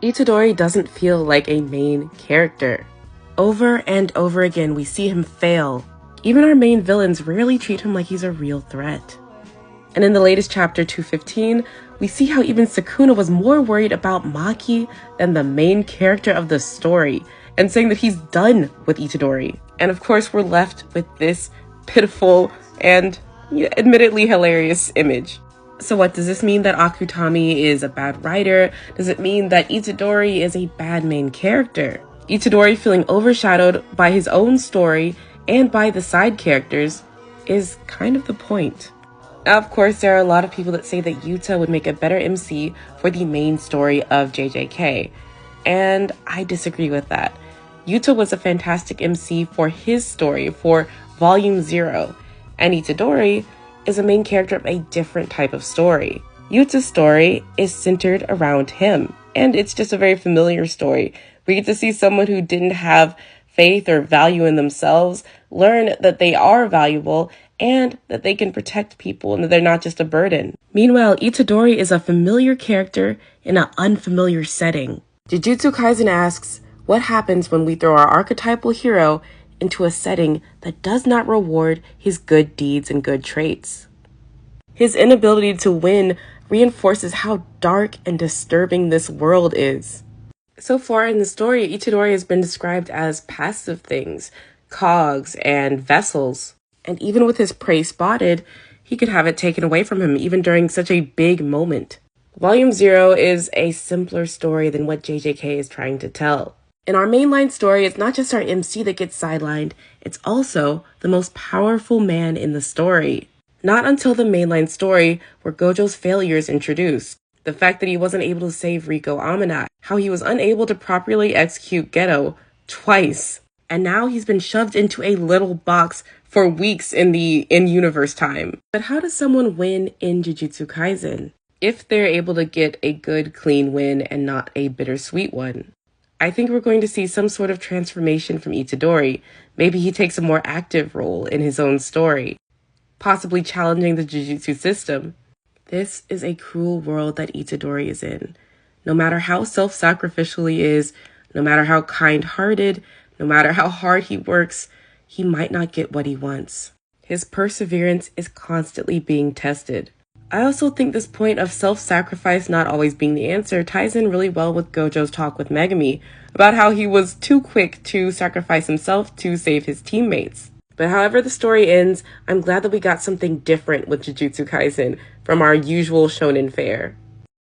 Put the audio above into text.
Itadori doesn't feel like a main character. Over and over again, we see him fail. Even our main villains rarely treat him like he's a real threat. And in the latest chapter 215, we see how even Sukuna was more worried about Maki than the main character of the story, and saying that he's done with Itadori. And of course, we're left with this pitiful and admittedly hilarious image. So what, does this mean that Akutami is a bad writer? Does it mean that Itadori is a bad main character? Itadori feeling overshadowed by his own story and by the side characters is kind of the point. Now, of course, there are a lot of people that say that Yuta would make a better MC for the main story of JJK, and I disagree with that. Yuta was a fantastic MC for his story, for Volume 0, and Itadori is a main character of a different type of story. Yuta's story is centered around him, and it's just a very familiar story. We get to see someone who didn't have faith or value in themselves learn that they are valuable and that they can protect people and that they're not just a burden. Meanwhile, Itadori is a familiar character in an unfamiliar setting. Jujutsu Kaisen asks, what happens when we throw our archetypal hero into a setting that does not reward his good deeds and good traits? His inability to win reinforces how dark and disturbing this world is. So far in the story, Itadori has been described as passive things, cogs and vessels. And even with his prey spotted, he could have it taken away from him even during such a big moment. Volume 0 is a simpler story than what JJK is trying to tell. In our mainline story, it's not just our MC that gets sidelined, it's also the most powerful man in the story. Not until the mainline story were Gojo's failures introduced. The fact that he wasn't able to save Riko Amanat, how he was unable to properly execute Geto twice, and now he's been shoved into a little box for weeks in the in-universe time. But how does someone win in Jujutsu Kaisen if they're able to get a good, clean win and not a bittersweet one? I think we're going to see some sort of transformation from Itadori. Maybe he takes a more active role in his own story, possibly challenging the Jujutsu system. This is a cruel world that Itadori is in. No matter how self-sacrificial he is, no matter how kind-hearted, no matter how hard he works, he might not get what he wants. His perseverance is constantly being tested. I also think this point of self-sacrifice not always being the answer ties in really well with Gojo's talk with Megumi about how he was too quick to sacrifice himself to save his teammates. But however the story ends, I'm glad that we got something different with Jujutsu Kaisen from our usual shonen fare.